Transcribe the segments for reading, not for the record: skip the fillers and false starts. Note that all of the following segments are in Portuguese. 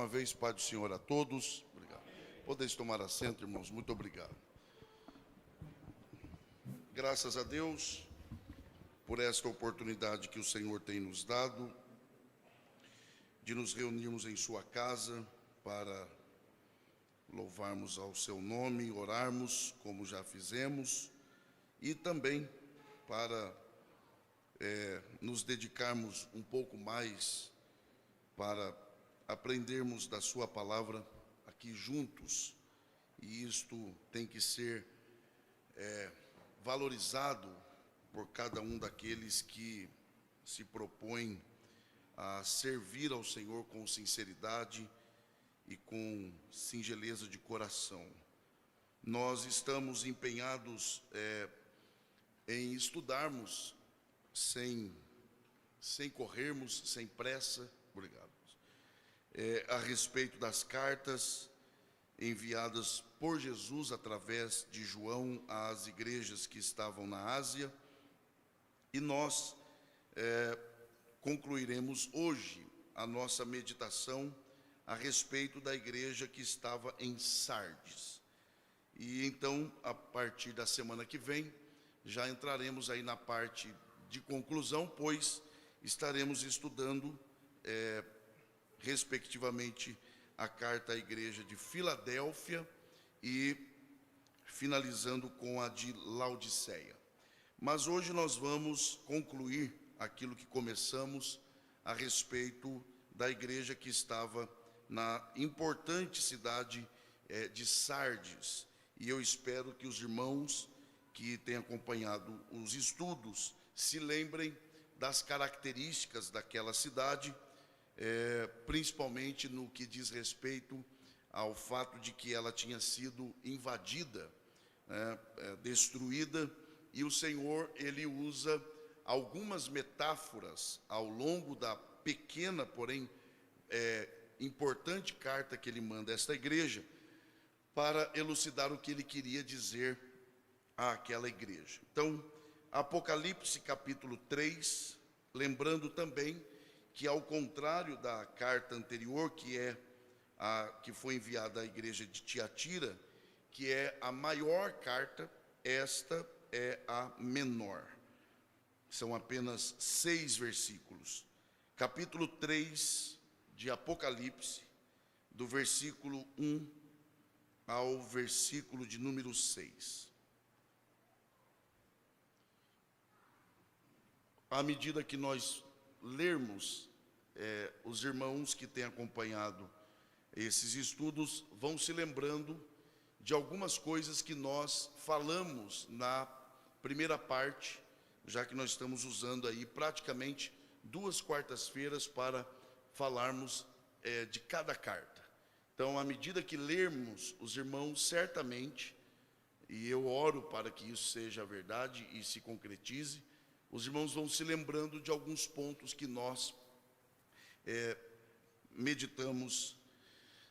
Uma vez, Pai do Senhor, a todos. Obrigado. Podeis tomar assento, irmãos. Muito obrigado. Graças a Deus por esta oportunidade que o Senhor tem nos dado de nos reunirmos em sua casa para louvarmos ao seu nome, orarmos como já fizemos e também para nos dedicarmos um pouco mais para aprendermos da sua palavra aqui juntos, e isto tem que ser valorizado por cada um daqueles que se propõem a servir ao Senhor com sinceridade e com singeleza de coração. Nós estamos empenhados em estudarmos sem corrermos, sem pressa. Obrigado. A respeito das cartas enviadas por Jesus através de João às igrejas que estavam na Ásia, e nós concluiremos hoje a nossa meditação a respeito da igreja que estava em Sardes. E então, a partir da semana que vem, já entraremos aí na parte de conclusão, pois estaremos estudando respectivamente a carta à igreja de Filadélfia e finalizando com a de Laodiceia. Mas hoje nós vamos concluir aquilo que começamos a respeito da igreja que estava na importante cidade de Sardes. E eu espero que os irmãos que têm acompanhado os estudos se lembrem das características daquela cidade, principalmente no que diz respeito ao fato de que ela tinha sido invadida, destruída, e o Senhor, ele usa algumas metáforas ao longo da pequena, porém importante carta que ele manda a esta igreja, para elucidar o que ele queria dizer àquela igreja. Então, Apocalipse capítulo 3, lembrando também que, ao contrário da carta anterior, que foi enviada à igreja de Tiatira, que é a maior carta, esta é a menor. São apenas 6 versículos. Capítulo 3 de Apocalipse, do versículo 1 ao versículo de número 6. À medida que nós lermos, os irmãos que têm acompanhado esses estudos vão se lembrando de algumas coisas que nós falamos na primeira parte, já que nós estamos usando aí praticamente 2 quartas-feiras para falarmos de cada carta. Então, à medida que lermos, os irmãos certamente, e eu oro para que isso seja verdade e se concretize, os irmãos vão se lembrando de alguns pontos que nós meditamos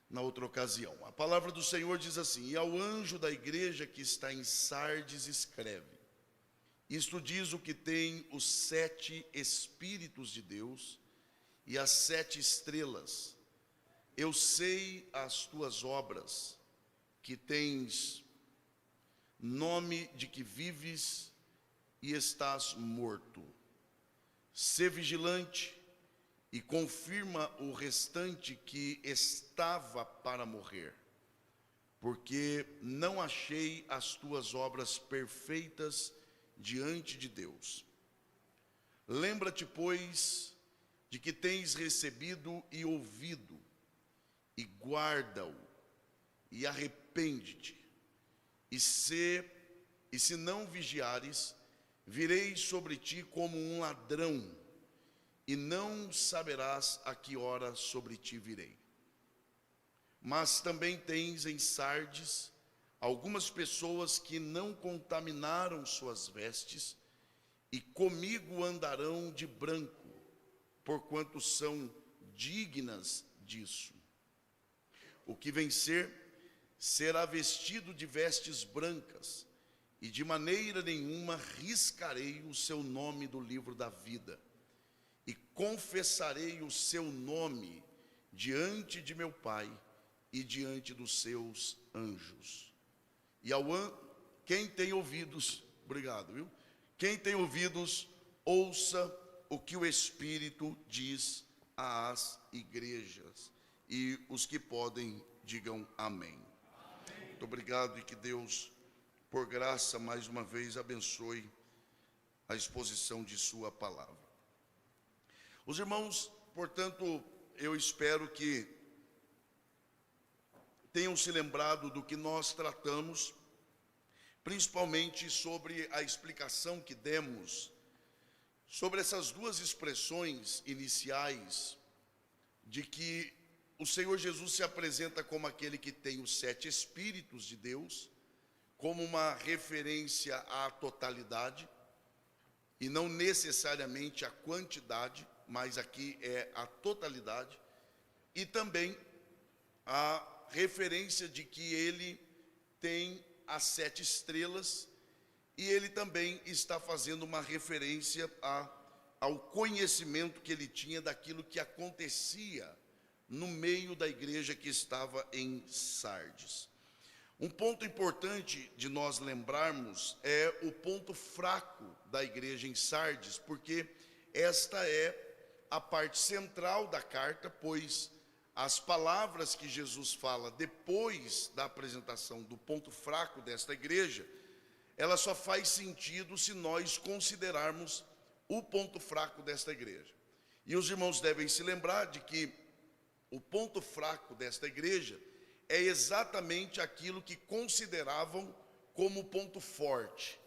na outra ocasião. A palavra do Senhor diz assim: e ao anjo da igreja que está em Sardes escreve: isto diz o que tem os 7 Espíritos de Deus e as 7 estrelas. Eu sei as tuas obras, que tens nome de que vives e estás morto. Sê vigilante e confirma o restante que estava para morrer, porque não achei as tuas obras perfeitas diante de Deus. Lembra-te, pois, de que tens recebido e ouvido, e guarda-o, e arrepende-te. E se não vigiares, virei sobre ti como um ladrão, e não saberás a que hora sobre ti virei. Mas também tens em Sardes algumas pessoas que não contaminaram suas vestes, e comigo andarão de branco, porquanto são dignas disso. O que vencer será vestido de vestes brancas, e de maneira nenhuma riscarei o seu nome do livro da vida, e confessarei o seu nome diante de meu Pai e diante dos seus anjos. E quem tem ouvidos, obrigado, viu? Quem tem ouvidos, ouça o que o Espírito diz às igrejas. E os que podem, digam amém. Muito obrigado, e que Deus, por graça, mais uma vez, abençoe a exposição de sua palavra. Os irmãos, portanto, eu espero que tenham se lembrado do que nós tratamos, principalmente sobre a explicação que demos sobre essas duas expressões iniciais de que o Senhor Jesus se apresenta como aquele que tem os 7 Espíritos de Deus, como uma referência à totalidade, e não necessariamente à quantidade, mas aqui é a totalidade, e também a referência de que ele tem as 7 estrelas, e ele também está fazendo uma referência ao conhecimento que ele tinha daquilo que acontecia no meio da igreja que estava em Sardes. Um ponto importante de nós lembrarmos é o ponto fraco da igreja em Sardes, porque esta é a parte central da carta, pois as palavras que Jesus fala depois da apresentação do ponto fraco desta igreja, ela só faz sentido se nós considerarmos o ponto fraco desta igreja. E os irmãos devem se lembrar de que o ponto fraco desta igreja é exatamente aquilo que consideravam como ponto forte.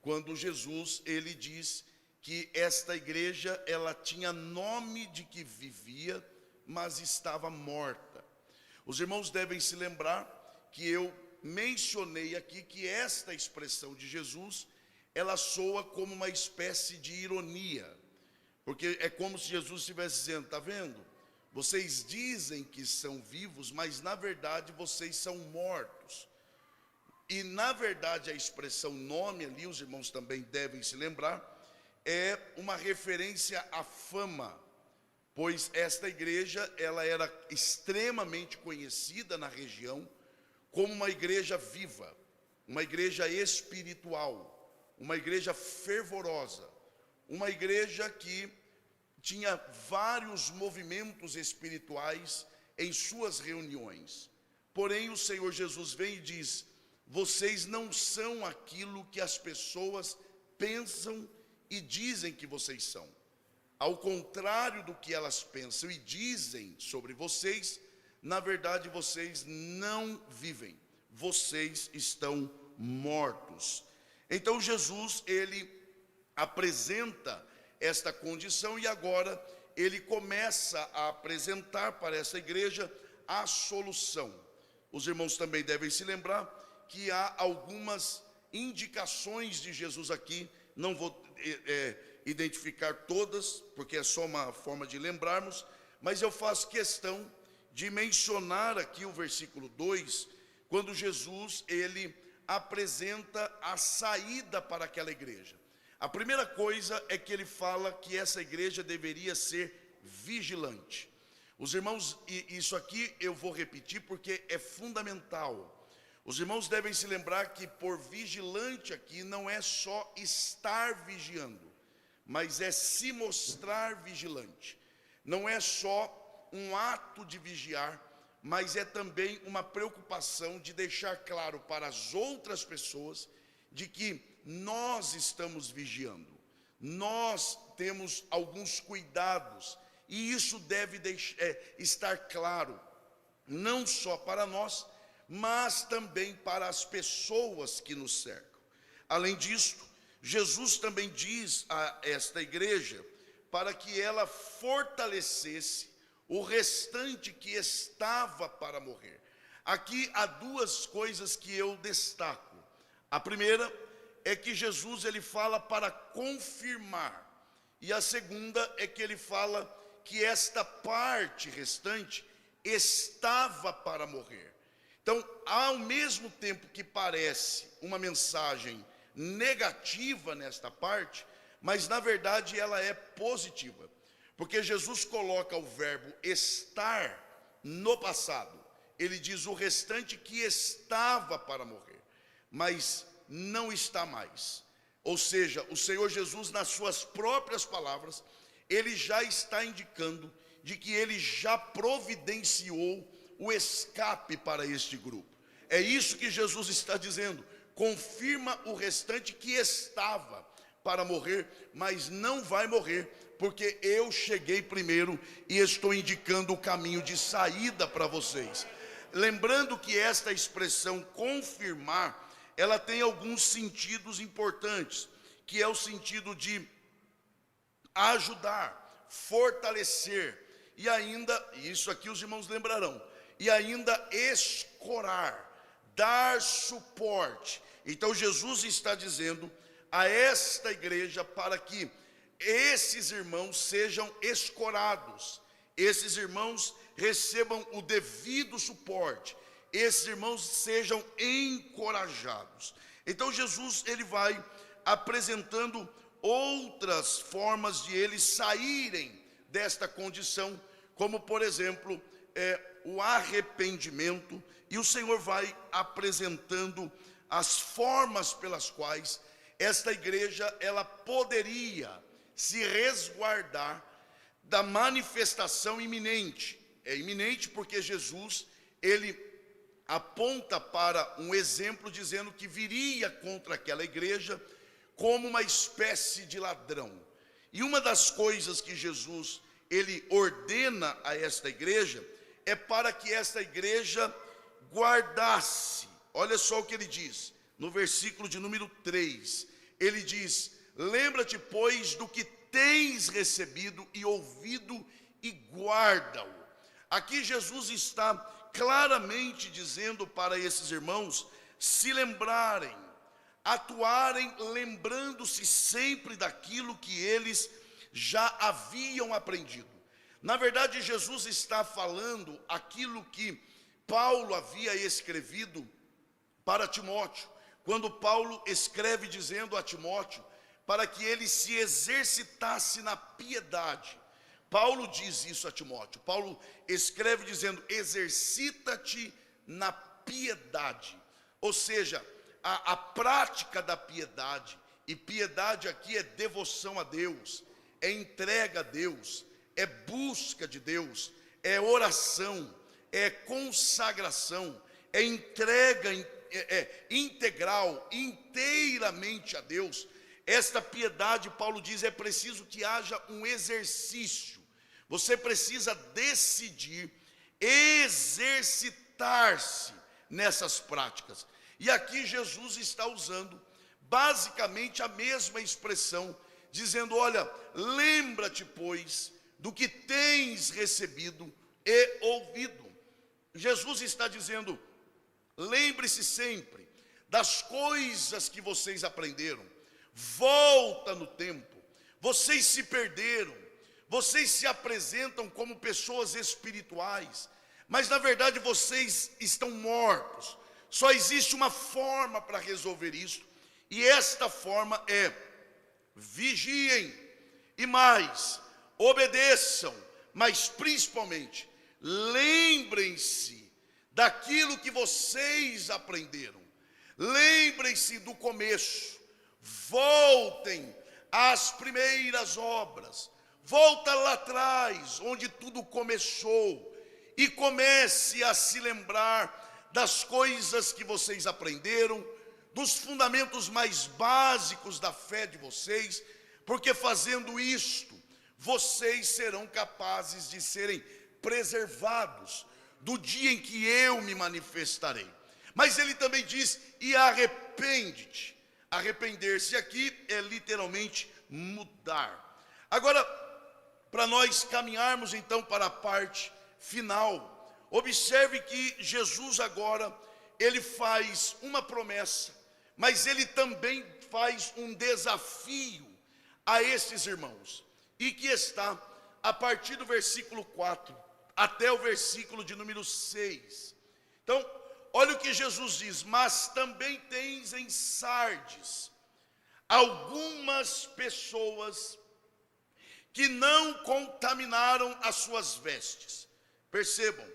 Quando Jesus, ele diz que esta igreja, ela tinha nome de que vivia, mas estava morta. Os irmãos devem se lembrar que eu mencionei aqui que esta expressão de Jesus, ela soa como uma espécie de ironia, porque é como se Jesus estivesse dizendo, está vendo? Vocês dizem que são vivos, mas na verdade vocês são mortos. E na verdade a expressão nome ali, os irmãos também devem se lembrar, é uma referência à fama, pois esta igreja, ela era extremamente conhecida na região como uma igreja viva, uma igreja espiritual, uma igreja fervorosa, uma igreja que tinha vários movimentos espirituais em suas reuniões. Porém, o Senhor Jesus vem e diz, vocês não são aquilo que as pessoas pensam e dizem que vocês são. Ao contrário do que elas pensam e dizem sobre vocês, na verdade vocês não vivem, vocês estão mortos. Então Jesus, ele apresenta esta condição e agora ele começa a apresentar para essa igreja a solução. Os irmãos também devem se lembrar que há algumas indicações de Jesus aqui, não vou identificar todas, porque é só uma forma de lembrarmos, mas eu faço questão de mencionar aqui o versículo 2, quando Jesus, ele apresenta a saída para aquela igreja. A primeira coisa é que ele fala que essa igreja deveria ser vigilante. Os irmãos, e isso aqui eu vou repetir porque é fundamental. Os irmãos devem se lembrar que por vigilante aqui não é só estar vigiando, mas é se mostrar vigilante. Não é só um ato de vigiar, mas é também uma preocupação de deixar claro para as outras pessoas de que nós estamos vigiando, nós temos alguns cuidados, e isso deve estar claro, não só para nós, mas também para as pessoas que nos cercam. Além disso, Jesus também diz a esta igreja, para que ela fortalecesse o restante que estava para morrer. Aqui há duas coisas que eu destaco. A primeira é que Jesus, ele fala para confirmar, e a segunda é que ele fala que esta parte restante estava para morrer. Então, ao mesmo tempo que parece uma mensagem negativa nesta parte, mas na verdade ela é positiva, porque Jesus coloca o verbo estar no passado. Ele diz o restante que estava para morrer, mas não está mais. Ou seja, o Senhor Jesus, nas suas próprias palavras, ele já está indicando de que ele já providenciou o escape para este grupo. É isso que Jesus está dizendo. Confirma o restante que estava para morrer, mas não vai morrer, porque eu cheguei primeiro e estou indicando o caminho de saída para vocês. Lembrando que esta expressão confirmar, ela tem alguns sentidos importantes, que é o sentido de ajudar, fortalecer, e ainda, isso aqui os irmãos lembrarão, e ainda escorar, dar suporte. Então Jesus está dizendo a esta igreja para que esses irmãos sejam escorados, esses irmãos recebam o devido suporte, esses irmãos sejam encorajados. Então Jesus, ele vai apresentando outras formas de eles saírem desta condição, como por exemplo, o arrependimento, e o Senhor vai apresentando as formas pelas quais esta igreja ela poderia se resguardar da manifestação iminente. É iminente porque Jesus, ele aponta para um exemplo dizendo que viria contra aquela igreja como uma espécie de ladrão. E uma das coisas que Jesus, ele ordena a esta igreja, é para que esta igreja guardasse. Olha só o que ele diz, no versículo de número 3, ele diz: lembra-te, pois, do que tens recebido e ouvido e guarda-o. Aqui Jesus está claramente dizendo para esses irmãos se lembrarem, atuarem lembrando-se sempre daquilo que eles já haviam aprendido. Na verdade, Jesus está falando aquilo que Paulo havia escrevido para Timóteo, quando Paulo escreve dizendo a Timóteo para que ele se exercitasse na piedade. Paulo diz isso a Timóteo. Paulo escreve dizendo: exercita-te na piedade. Ou seja, a prática da piedade, e piedade aqui é devoção a Deus, é entrega a Deus, é busca de Deus, é oração, é consagração, é entrega integral, inteiramente a Deus. Esta piedade, Paulo diz, é preciso que haja um exercício. Você precisa decidir exercitar-se nessas práticas. E aqui Jesus está usando basicamente a mesma expressão, dizendo: olha, lembra-te, pois, do que tens recebido e ouvido. Jesus está dizendo: lembre-se sempre das coisas que vocês aprenderam. Volta no tempo. Vocês se perderam. Vocês se apresentam como pessoas espirituais, mas na verdade vocês estão mortos. Só existe uma forma para resolver isso, e esta forma é: vigiem, e mais, obedeçam, mas principalmente lembrem-se daquilo que vocês aprenderam. Lembrem-se do começo. Voltem às primeiras obras. Volta lá atrás, onde tudo começou, e comece a se lembrar das coisas que vocês aprenderam, dos fundamentos mais básicos da fé de vocês, porque fazendo isto, vocês serão capazes de serem preservados do dia em que eu me manifestarei. Mas ele também diz: e arrepende-te. Arrepender-se aqui é literalmente mudar. Agora, para nós caminharmos então para a parte final, observe que Jesus agora, ele faz uma promessa, mas ele também faz um desafio a esses irmãos, e que está a partir do versículo 4 até o versículo de número 6. Então, olha o que Jesus diz: mas também tens em Sardes algumas pessoas que não contaminaram as suas vestes. Percebam,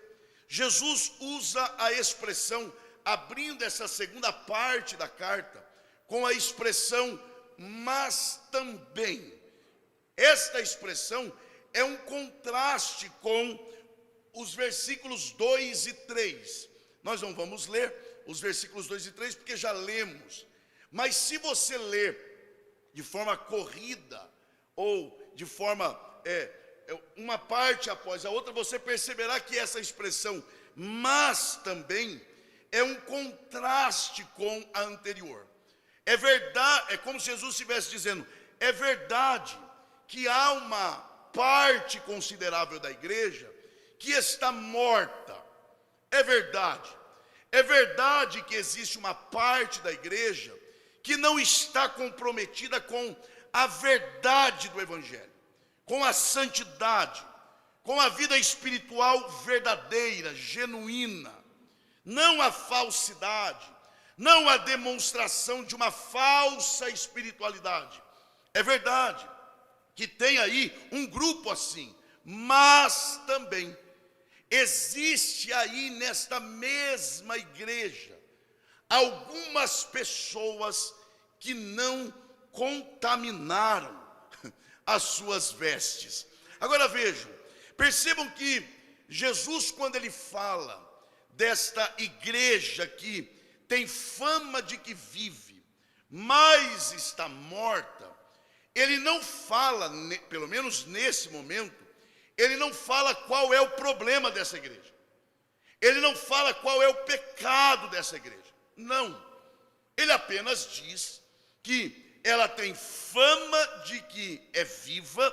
Jesus usa a expressão, abrindo essa segunda parte da carta, com a expressão mas também. Esta expressão é um contraste com os versículos 2 e 3. Nós não vamos ler os versículos 2 e 3 porque já lemos. Mas se você ler de forma corrida ou de forma uma parte após a outra, você perceberá que essa expressão mas também é um contraste com a anterior. É verdade, é como se Jesus estivesse dizendo, é verdade que há uma parte considerável da igreja que está morta. É verdade que existe uma parte da igreja que não está comprometida com a verdade do evangelho, com a santidade, com a vida espiritual verdadeira, genuína, não a falsidade, não a demonstração de uma falsa espiritualidade. É verdade que tem aí um grupo assim, mas também existe aí nesta mesma igreja algumas pessoas que não contaminaram as suas vestes. Agora vejam, percebam que Jesus, quando ele fala desta igreja que tem fama de que vive, mas está morta, ele não fala, pelo menos nesse momento, ele não fala qual é o problema dessa igreja. Ele não fala qual é o pecado dessa igreja. Não. Ele apenas diz que ela tem fama de que é viva,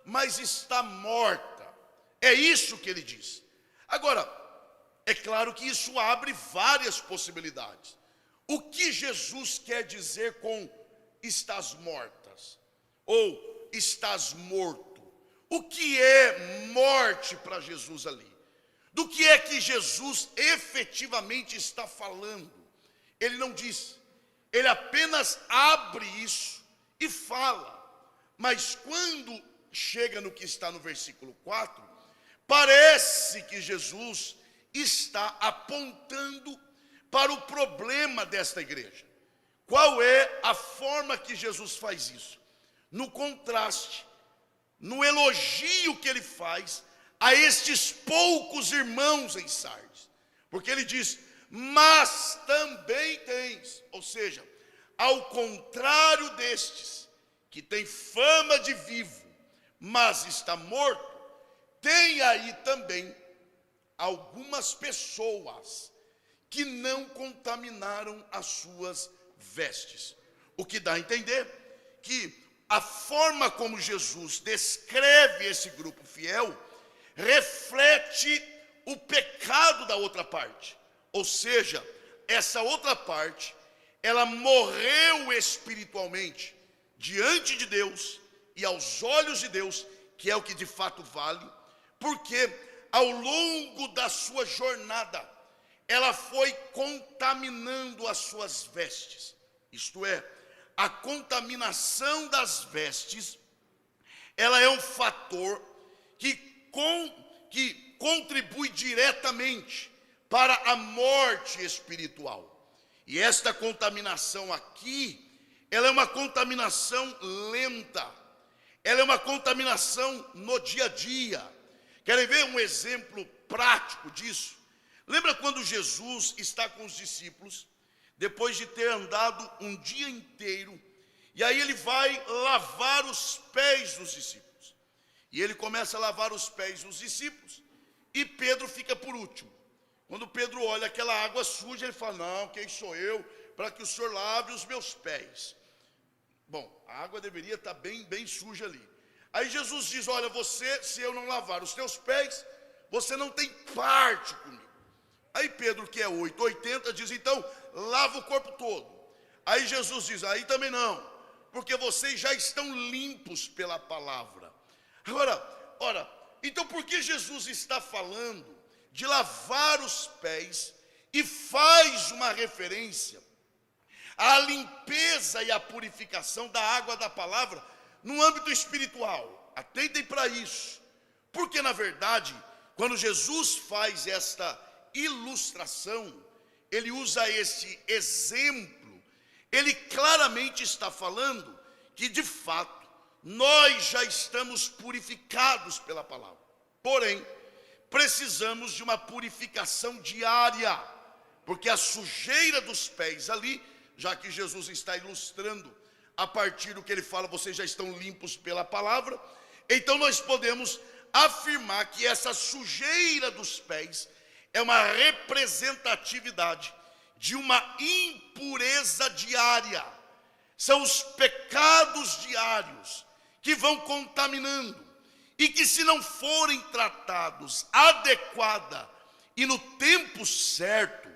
mas está morta. É isso que ele diz. Agora, é claro que isso abre várias possibilidades. O que Jesus quer dizer com estás mortas? Ou estás morto? O que é morte para Jesus ali? Do que é que Jesus efetivamente está falando? Ele não diz, ele apenas abre isso e fala. Mas quando chega no que está no versículo 4, parece que Jesus está apontando para o problema desta igreja. Qual é a forma que Jesus faz isso? No contraste, no elogio que ele faz a estes poucos irmãos em Sardes. Porque ele diz, mas também tens, ou seja, ao contrário destes, que tem fama de vivo, mas está morto, tem aí também algumas pessoas que não contaminaram as suas vestes. O que dá a entender que a forma como Jesus descreve esse grupo fiel reflete o pecado da outra parte. Ou seja, essa outra parte, ela morreu espiritualmente diante de Deus e aos olhos de Deus, que é o que de fato vale, porque ao longo da sua jornada, ela foi contaminando as suas vestes. Isto é, a contaminação das vestes, ela é um fator que contribui diretamente para a morte espiritual. E esta contaminação aqui, ela é uma contaminação lenta, ela é uma contaminação no dia a dia. Querem ver um exemplo prático disso? Lembra quando Jesus está com os discípulos, depois de ter andado um dia inteiro, e aí ele vai lavar os pés dos discípulos. E ele começa a lavar os pés dos discípulos, e Pedro fica por último. Quando Pedro olha aquela água suja, ele fala, não, quem sou eu para que o senhor lave os meus pés? Bom, a água deveria estar bem suja ali. Aí Jesus diz, olha, você, se eu não lavar os teus pés, você não tem parte comigo. Aí Pedro, que é 880, diz, então, lava o corpo todo. Aí Jesus diz, aí também não, porque vocês já estão limpos pela palavra. Ora, então por que Jesus está falando de lavar os pés e faz uma referência à limpeza e à purificação da água da palavra no âmbito espiritual? Atentem para isso, porque na verdade quando Jesus faz esta ilustração, ele usa esse exemplo, ele claramente está falando que de fato nós já estamos purificados pela palavra. Porém, precisamos de uma purificação diária, porque a sujeira dos pés ali, já que Jesus está ilustrando a partir do que ele fala, vocês já estão limpos pela palavra, então nós podemos afirmar que essa sujeira dos pés é uma representatividade de uma impureza diária. São os pecados diários que vão contaminando e que, se não forem tratados adequada e no tempo certo,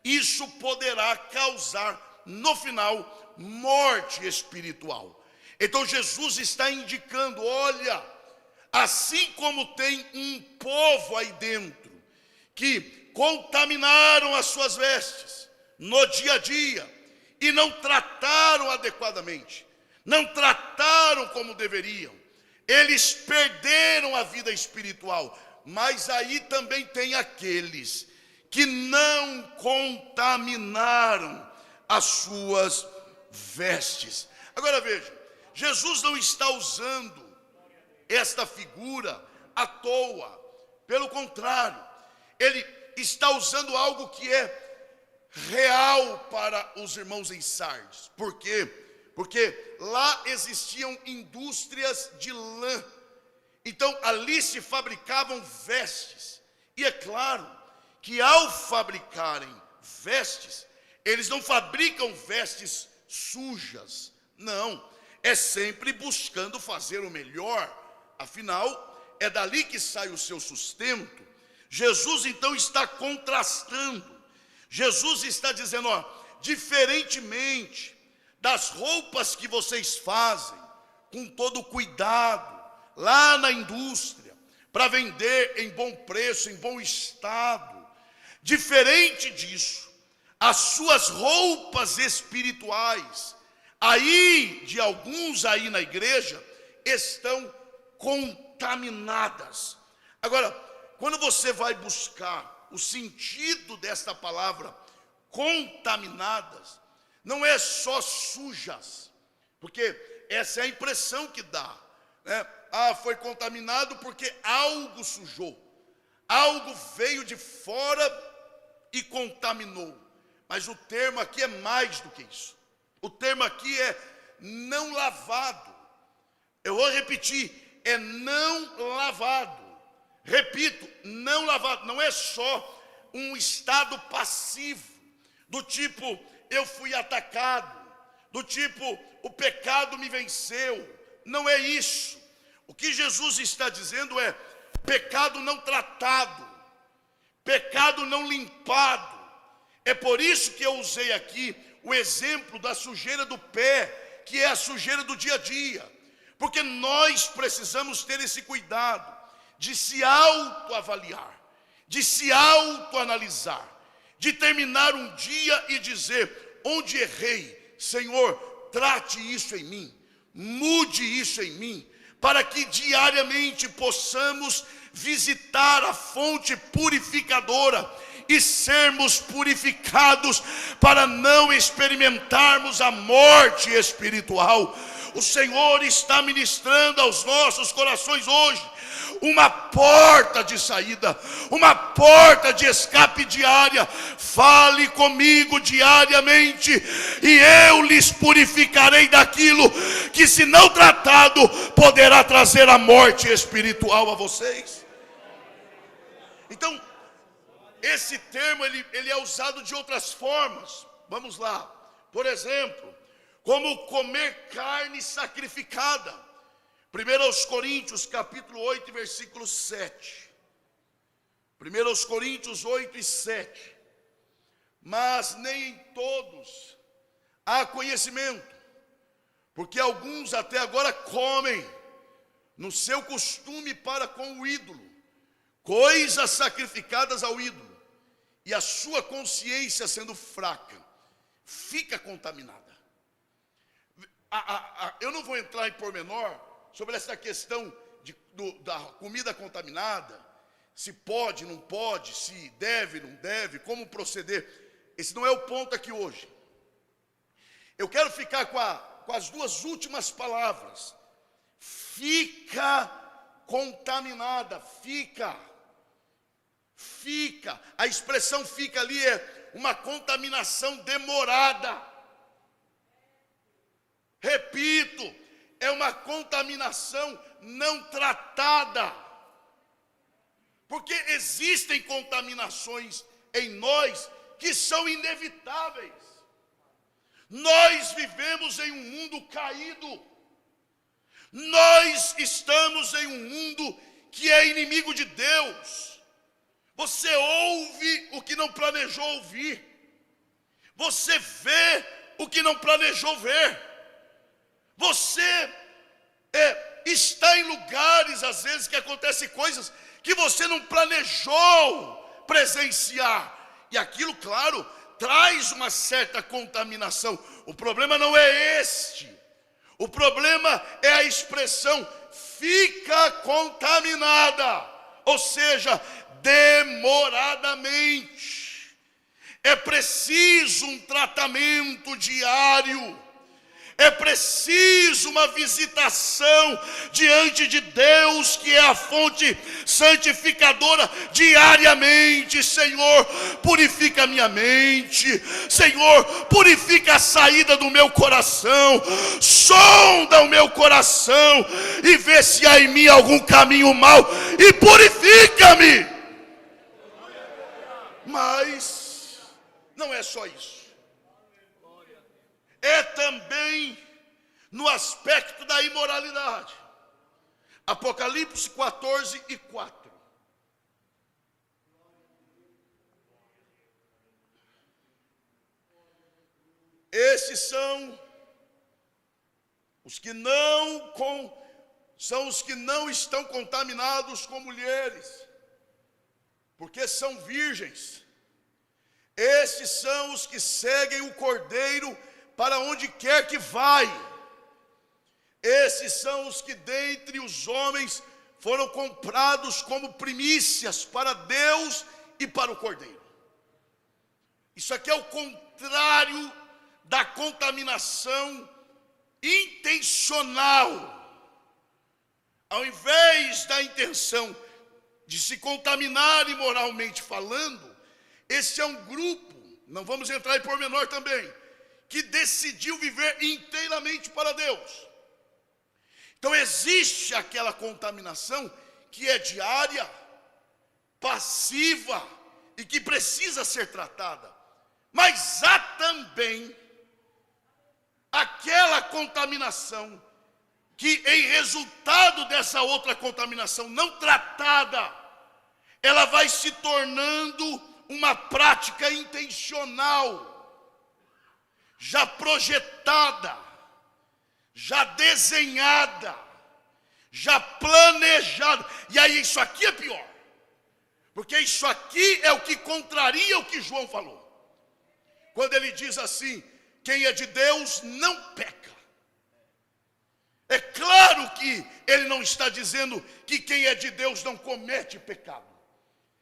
isso poderá causar no final morte espiritual. Então Jesus está indicando, olha, assim como tem um povo aí dentro que contaminaram as suas vestes no dia a dia e não trataram adequadamente, não trataram como deveriam, eles perderam a vida espiritual. Mas aí também tem aqueles que não contaminaram as suas vestes. Agora veja, Jesus não está usando esta figura à toa. Pelo contrário, ele está usando algo que é real para os irmãos em Sardes. Por quê? Porque lá existiam indústrias de lã. Então ali se fabricavam vestes. E é claro que ao fabricarem vestes, eles não fabricam vestes sujas. Não, é sempre buscando fazer o melhor. Afinal, é dali que sai o seu sustento. Jesus então está contrastando. Jesus está dizendo, ó, diferentemente das roupas que vocês fazem com todo cuidado lá na indústria para vender em bom preço, em bom estado, diferente disso, as suas roupas espirituais aí de alguns aí na igreja estão contaminadas. Agora, quando você vai buscar o sentido desta palavra contaminadas, não é só sujas, porque essa é a impressão que dá, né? Ah, foi contaminado porque algo sujou, algo veio de fora e contaminou. Mas o termo aqui é mais do que isso. O termo aqui é não lavado. Eu vou repetir, é não lavado. Repito, não lavado. Não é só um estado passivo, do tipo, eu fui atacado, do tipo, o pecado me venceu. Não é isso. O que Jesus está dizendo é pecado não tratado, pecado não limpado. É por isso que eu usei aqui o exemplo da sujeira do pé, que é a sujeira do dia a dia. Porque nós precisamos ter esse cuidado de se autoavaliar, de se autoanalisar, de terminar um dia e dizer, onde errei, Senhor, trate isso em mim, mude isso em mim, para que diariamente possamos visitar a fonte purificadora e sermos purificados para não experimentarmos a morte espiritual. O Senhor está ministrando aos nossos corações hoje uma porta de saída, uma porta de escape diária. Fale comigo diariamente e eu lhes purificarei daquilo que, se não tratado, poderá trazer a morte espiritual a vocês. Então, esse termo ele é usado de outras formas. Vamos lá. Por exemplo, como comer carne sacrificada. 1 Coríntios capítulo 8, versículo 7. 1 Coríntios 8 e 7. Mas nem em todos há conhecimento, porque alguns até agora comem no seu costume para com o ídolo, coisas sacrificadas ao ídolo, e a sua consciência, sendo fraca, fica contaminada. Eu não vou entrar em pormenor sobre essa questão da comida contaminada, se pode, não pode, se deve, não deve, como proceder. Esse não é o ponto aqui hoje. Eu quero ficar com as duas últimas palavras. Fica contaminada, fica. A expressão fica ali é uma contaminação demorada. Repito, é uma contaminação não tratada. Porque existem contaminações em nós que são inevitáveis. Nós vivemos em um mundo caído. Nós estamos em um mundo que é inimigo de Deus. Você ouve o que não planejou ouvir. Você vê o que não planejou ver. Você está em lugares, às vezes, que acontecem coisas que você não planejou presenciar. E aquilo, claro, traz uma certa contaminação. O problema não é este. O problema é a expressão fica contaminada. Ou seja, demoradamente. É preciso um tratamento diário. É preciso uma visitação diante de Deus, que é a fonte santificadora, diariamente. Senhor, purifica a minha mente. Senhor, purifica a saída do meu coração. Sonda o meu coração e vê se há em mim algum caminho mau e purifica-me. Mas não é só isso. É também no aspecto da imoralidade. Apocalipse 14:4. Esses são os que não estão contaminados com mulheres, porque são virgens. Esses são os que seguem o Cordeiro para onde quer que vai. Esses são os que dentre os homens foram comprados como primícias para Deus e para o Cordeiro. Isso aqui é o contrário da contaminação intencional. Ao invés da intenção de se contaminar imoralmente falando, esse é um grupo, não vamos entrar em pormenor também, que decidiu viver inteiramente para Deus. Então existe aquela contaminação que é diária, passiva e que precisa ser tratada. Mas há também aquela contaminação que, em resultado dessa outra contaminação não tratada, ela vai se tornando uma prática intencional, já projetada, já desenhada, já planejada. E aí isso aqui é pior, porque isso aqui é o que contraria o que João falou, quando ele diz assim: quem é de Deus não peca. É claro que ele não está dizendo que quem é de Deus não comete pecado.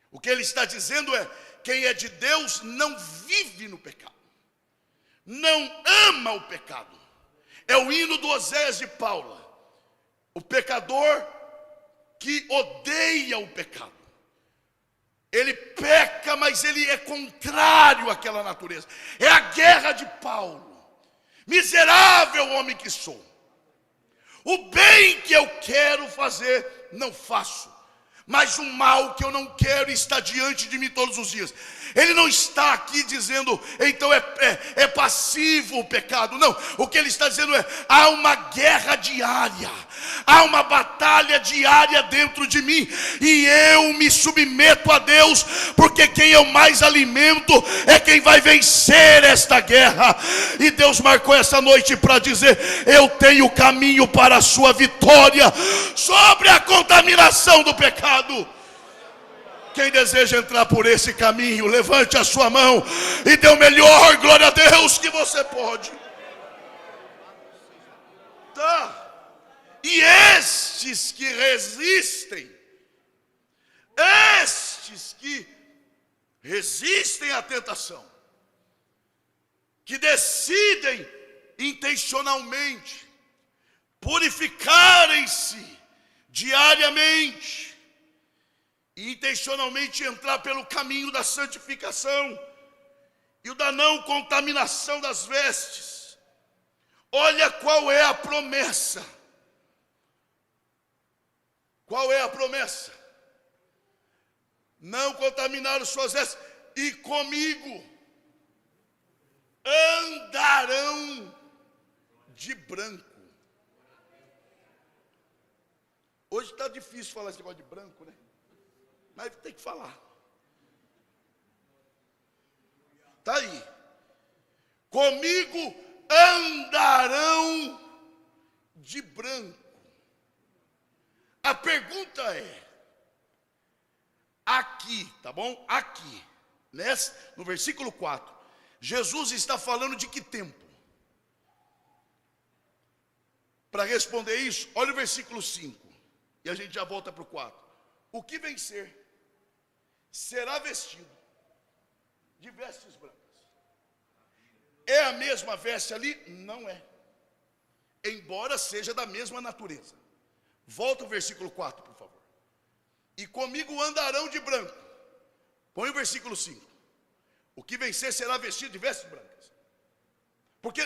O que ele está dizendo é: quem é de Deus não vive no pecado, não ama o pecado. É o hino do Osés de Paula, o pecador que odeia o pecado. Ele peca, mas ele é contrário àquela natureza. É a guerra de Paulo. Miserável homem que sou, o bem que eu quero fazer não faço, mas o mal que eu não quero está diante de mim todos os dias. Ele não está aqui dizendo, então é passivo o pecado. Não, o que ele está dizendo é: há uma guerra diária, há uma batalha diária dentro de mim, e eu me submeto a Deus, porque quem eu mais alimento é quem vai vencer esta guerra. E Deus marcou essa noite para dizer: eu tenho caminho para a sua vitória sobre a contaminação do pecado. Quem deseja entrar por esse caminho, levante a sua mão e dê o melhor glória a Deus que você pode. Tá? E estes que resistem, estes que resistem à tentação, que decidem intencionalmente purificarem-se diariamente e intencionalmente entrar pelo caminho da santificação e o da não contaminação das vestes. Olha qual é a promessa. Qual é a promessa? Não contaminar as suas vestes, e comigo andarão de branco. Hoje está difícil falar esse negócio de branco, né? Mas tem que falar. Está aí. Comigo andarão de branco. A pergunta é, aqui, tá bom? Aqui, no versículo 4, Jesus está falando de que tempo? Para responder isso, olha o versículo 5, e a gente já volta para o 4. O que vencer será vestido de vestes brancas. É a mesma veste ali? Não é. Embora seja da mesma natureza. Volta o versículo 4, por favor. E comigo andarão de branco. Põe o versículo 5. O que vencer será vestido de vestes brancas. Porque,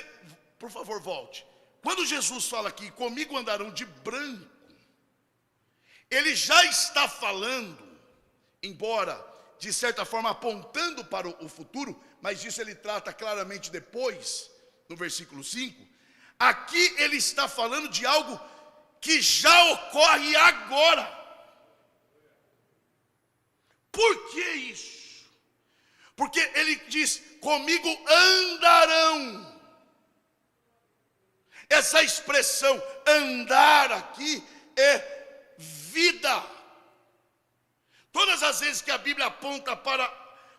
por favor, volte. Quando Jesus fala aqui, comigo andarão de branco, ele já está falando, embora de certa forma apontando para o futuro, mas disso ele trata claramente depois, no versículo 5. Aqui ele está falando de algo que já ocorre agora. Por que isso? Porque ele diz, comigo andarão. Essa expressão andar aqui é vida. Todas as vezes que a Bíblia aponta para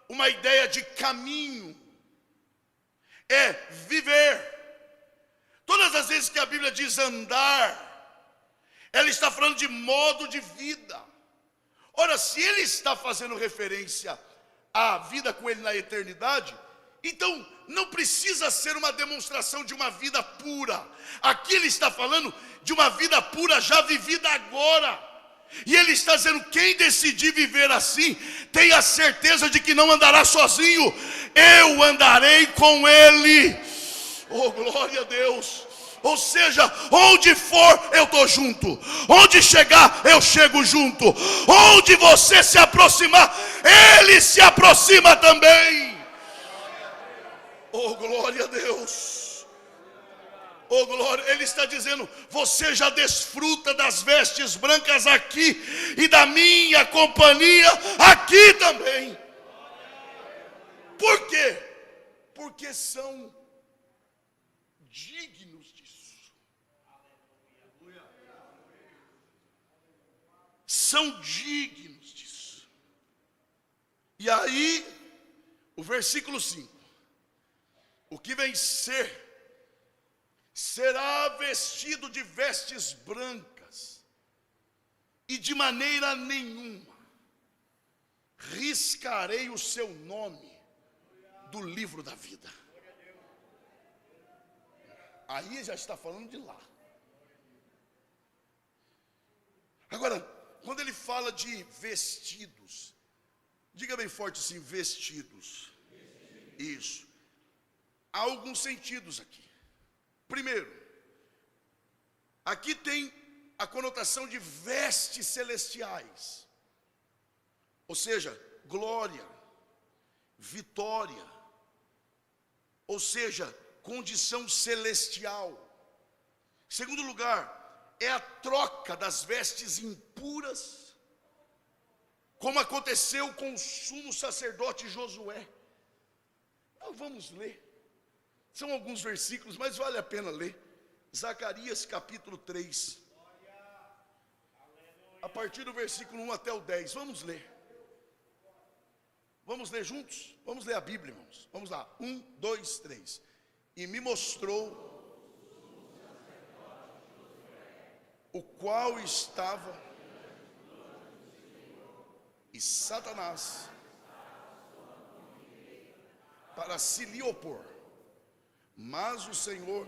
uma ideia de caminho, é viver. Todas as vezes que a Bíblia diz andar, ela está falando de modo de vida. Ora, se ele está fazendo referência à vida com ele na eternidade, então não precisa ser uma demonstração de uma vida pura. Aqui ele está falando de uma vida pura já vivida agora. E ele está dizendo, quem decidir viver assim, tenha certeza de que não andará sozinho. Eu andarei com ele. Oh, glória a Deus. Ou seja, onde for eu estou junto, onde chegar eu chego junto, onde você se aproximar, ele se aproxima também. Oh, glória a Deus. Oh, glória. Ele está dizendo, você já desfruta das vestes brancas aqui e da minha companhia aqui também. Por quê? Porque são dignos disso. São dignos disso. E aí, o versículo 5. O que vencer será vestido de vestes brancas, e de maneira nenhuma riscarei o seu nome do livro da vida. Aí já está falando de lá. Agora, quando ele fala de vestidos, diga bem forte assim, vestidos. Isso. Há alguns sentidos aqui. Primeiro, aqui tem a conotação de vestes celestiais. Ou seja, glória, vitória. Ou seja, condição celestial. Segundo lugar, é a troca das vestes impuras, como aconteceu com o sumo sacerdote Josué. Então vamos ler. São alguns versículos, mas vale a pena ler. Zacarias capítulo 3. A partir do versículo 1 até o 10. Vamos ler. Vamos ler juntos? Vamos ler a Bíblia, irmãos. Vamos lá. 1, 2, 3. E me mostrou o qual estava e Satanás para se lhe opor. Mas o Senhor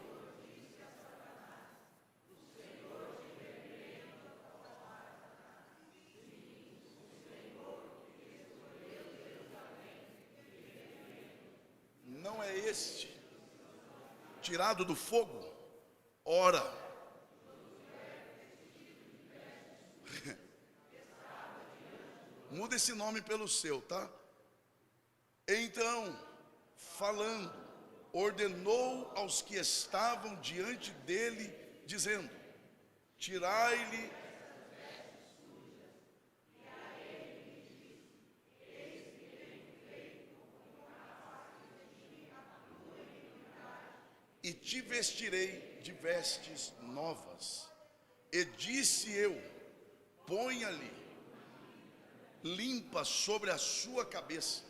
não é este tirado do fogo? Ora, muda esse nome pelo seu, tá? Então, falando, ordenou aos que estavam diante dele, dizendo: tirai-lhe e te vestirei de vestes novas. E disse eu: ponha-lhe limpa sobre a sua cabeça.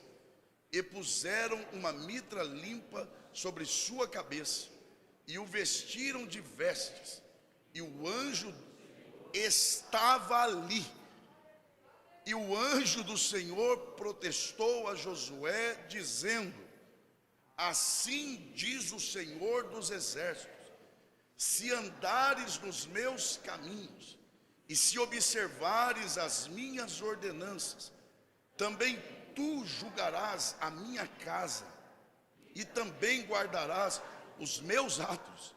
E puseram uma mitra limpa sobre sua cabeça, e o vestiram de vestes. E o anjo estava ali. E o anjo do Senhor protestou a Josué, dizendo: assim diz o Senhor dos exércitos: se andares nos meus caminhos, e se observares as minhas ordenanças, também tu julgarás a minha casa, e também guardarás os meus atos,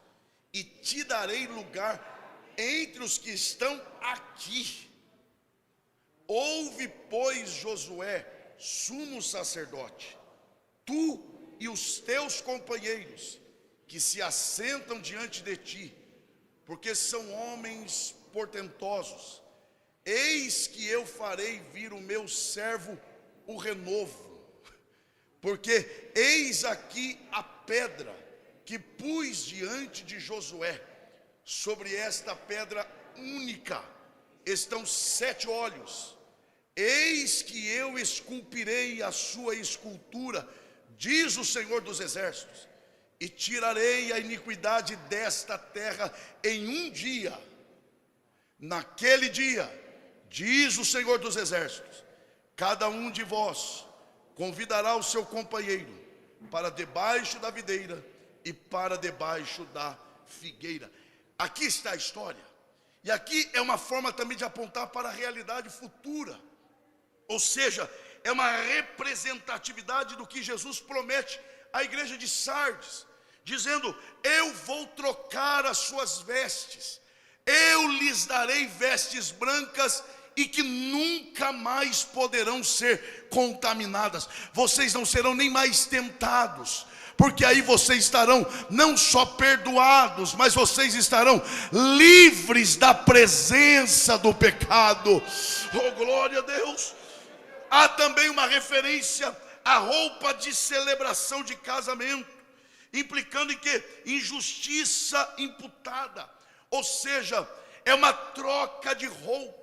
e te darei lugar entre os que estão aqui. Ouve, pois, Josué, sumo sacerdote, tu e os teus companheiros que se assentam diante de ti, porque são homens portentosos. Eis que eu farei vir o meu servo o renovo, porque eis aqui a pedra que pus diante de Josué. Sobre esta pedra única estão 7 olhos. Eis que eu esculpirei a sua escultura, diz o Senhor dos exércitos, e tirarei a iniquidade desta terra em um dia. Naquele dia, diz o Senhor dos exércitos, cada um de vós convidará o seu companheiro para debaixo da videira e para debaixo da figueira. Aqui está a história. E aqui é uma forma também de apontar para a realidade futura. Ou seja, é uma representatividade do que Jesus promete à igreja de Sardes, dizendo: eu vou trocar as suas vestes, eu lhes darei vestes brancas e que nunca mais poderão ser contaminadas. Vocês não serão nem mais tentados, porque aí vocês estarão não só perdoados, mas vocês estarão livres da presença do pecado. Oh, glória a Deus! Há também uma referência à roupa de celebração de casamento, implicando em que? Injustiça imputada. Ou seja, é uma troca de roupa.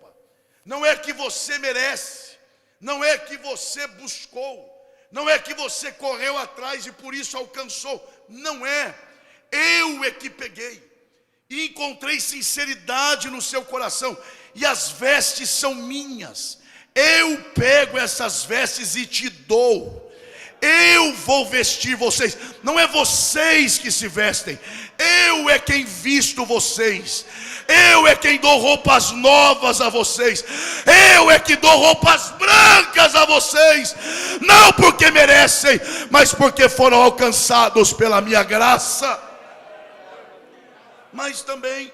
Não é que você merece, não é que você buscou, não é que você correu atrás e por isso alcançou. Não é. Eu é que peguei e encontrei sinceridade no seu coração, e as vestes são minhas. Eu pego essas vestes e te dou. Eu vou vestir vocês. Não é vocês que se vestem, eu é quem visto vocês. Eu é quem dou roupas novas a vocês. Eu é que dou roupas brancas a vocês. Não porque merecem, mas porque foram alcançados pela minha graça. Mas também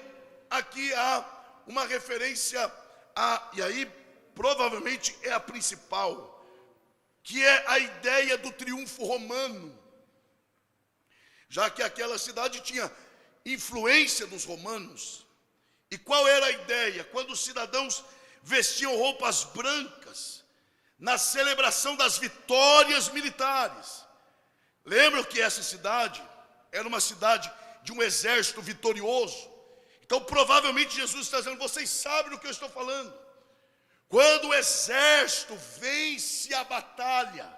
aqui há uma referência a, e aí provavelmente é a principal, que é a ideia do triunfo romano, já que aquela cidade tinha influência dos romanos. E qual era a ideia? Quando os cidadãos vestiam roupas brancas na celebração das vitórias militares. Lembram que essa cidade era uma cidade de um exército vitorioso? Então provavelmente Jesus está dizendo: vocês sabem do que eu estou falando. Quando o exército vence a batalha,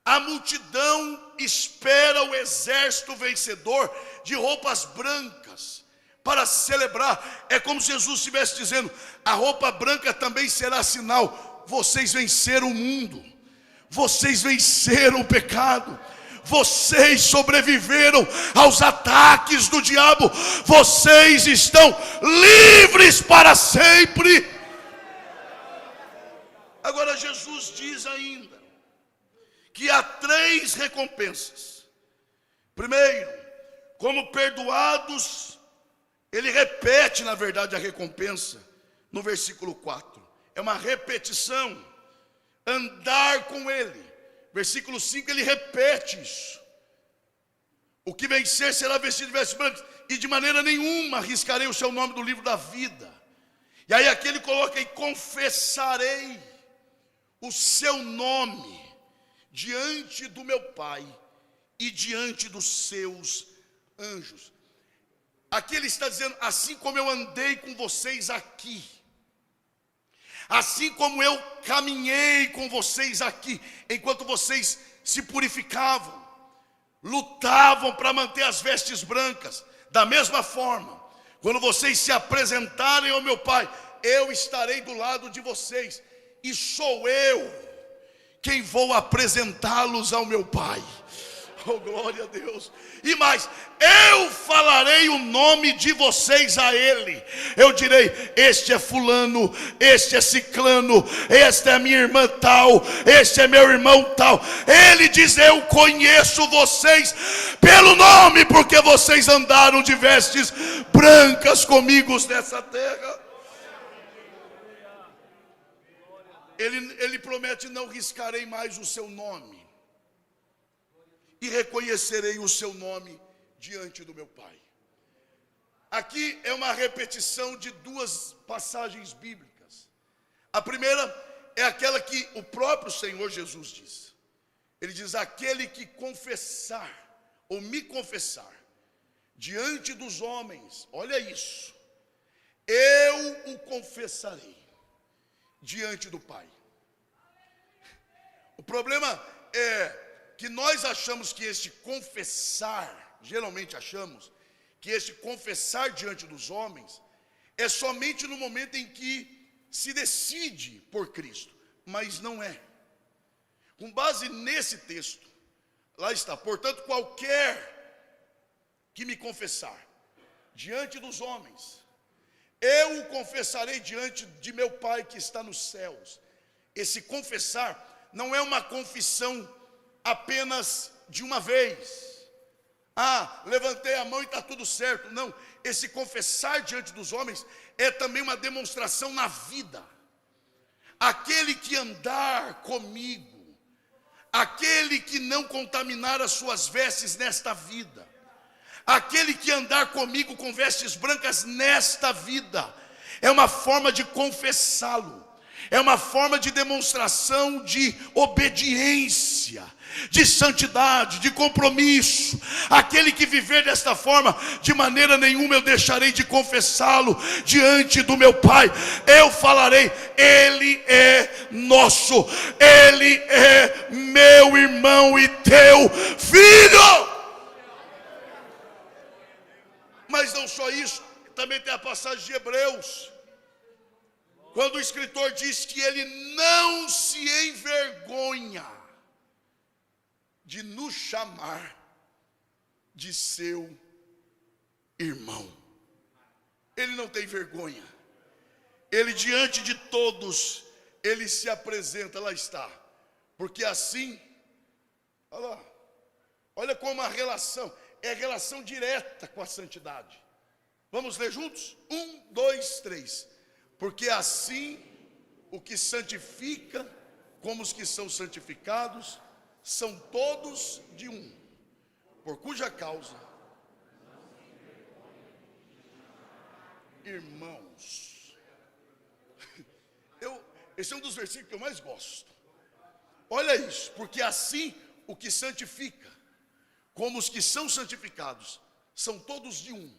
a multidão espera o exército vencedor de roupas brancas para celebrar. É como se Jesus estivesse dizendo: a roupa branca também será sinal. vocês venceram o mundo, vocês venceram o pecado, vocês sobreviveram aos ataques do diabo, vocês estão livres para sempre. Agora Jesus diz ainda que há 3 recompensas. Primeiro, como perdoados, ele repete na verdade a recompensa no versículo 4. É uma repetição, andar com ele. Versículo 5 ele repete isso. O que vencer será vestido de vestes brancas, e de maneira nenhuma riscarei o seu nome do livro da vida. E aí aqui ele coloca: e confessarei o seu nome diante do meu Pai e diante dos seus anjos. Aqui ele está dizendo: assim como eu andei com vocês aqui, assim como eu caminhei com vocês aqui, enquanto vocês se purificavam, lutavam para manter as vestes brancas, da mesma forma, quando vocês se apresentarem ao meu Pai, eu estarei do lado de vocês, e sou eu quem vou apresentá-los ao meu Pai. Oh, glória a Deus. E mais, eu falarei o nome de vocês a ele. Eu direi: este é fulano, este é ciclano, esta é minha irmã tal, este é meu irmão tal. Ele diz: eu conheço vocês pelo nome, porque vocês andaram de vestes brancas comigo nessa terra. Ele promete: não riscarei mais o seu nome, e reconhecerei o seu nome diante do meu Pai. Aqui é uma repetição de 2 passagens bíblicas. A primeira é aquela que o próprio Senhor Jesus diz. Ele diz: aquele que confessar, ou me confessar, diante dos homens, olha isso, eu o confessarei diante do Pai. O problema é que nós achamos que este confessar, geralmente achamos que este confessar diante dos homens é somente no momento em que se decide por Cristo, mas não é. Com base nesse texto, lá está: portanto, qualquer que me confessar diante dos homens, eu o confessarei diante de meu Pai que está nos céus. Esse confessar não é uma confissão apenas de uma vez. Levantei a mão e está tudo certo. Não, esse confessar diante dos homens é também uma demonstração na vida. Aquele que andar comigo, aquele que não contaminar as suas vestes nesta vida, aquele que andar comigo com vestes brancas nesta vida, é uma forma de confessá-lo, é uma forma de demonstração de obediência, de santidade, de compromisso. Aquele que viver desta forma, de maneira nenhuma eu deixarei de confessá-lo diante do meu Pai. Eu falarei: ele é nosso, ele é meu irmão e teu filho. Mas não só isso, também tem a passagem de Hebreus, quando o escritor diz que ele não se envergonha de nos chamar de seu irmão. Ele não tem vergonha. Ele, diante de todos, ele se apresenta, lá está. Porque assim, olha lá, olha como a relação, é relação direta com a santidade. Vamos ler juntos? 1, 2, 3. Porque assim o que santifica, como os que são santificados, são todos de um, por cuja causa, irmãos. Esse é um dos versículos que eu mais gosto. Olha isso: porque assim o que santifica, como os que são santificados, são todos de um.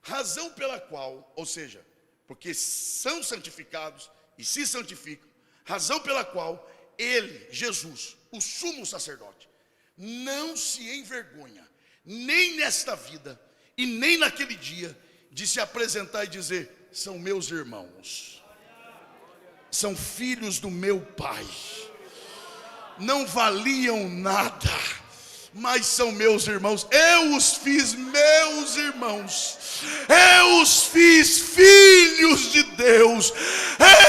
Razão pela qual, ou seja, porque são santificados e se santificam, razão pela qual ele, Jesus, o sumo sacerdote, não se envergonha, nem nesta vida e nem naquele dia, de se apresentar e dizer: são meus irmãos. são filhos do meu Pai. Não valiam nada, mas são meus irmãos. Eu os fiz meus irmãos. Eu os fiz filhos de Deus.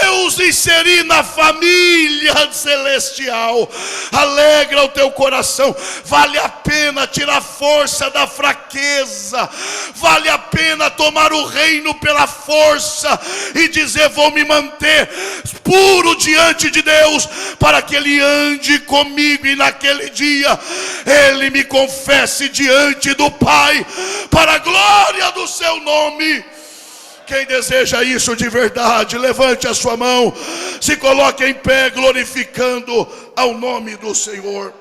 Eu os inseri na família celestial. Alegra o teu coração. Vale a pena tirar força da fraqueza. Vale a pena tomar o reino pela força e dizer: vou me manter puro diante de Deus, para que Ele ande comigo e naquele dia Ele me confesse diante do Pai, para a glória do seu nome. Quem deseja isso de verdade, levante a sua mão, se coloque em pé, glorificando ao nome do Senhor.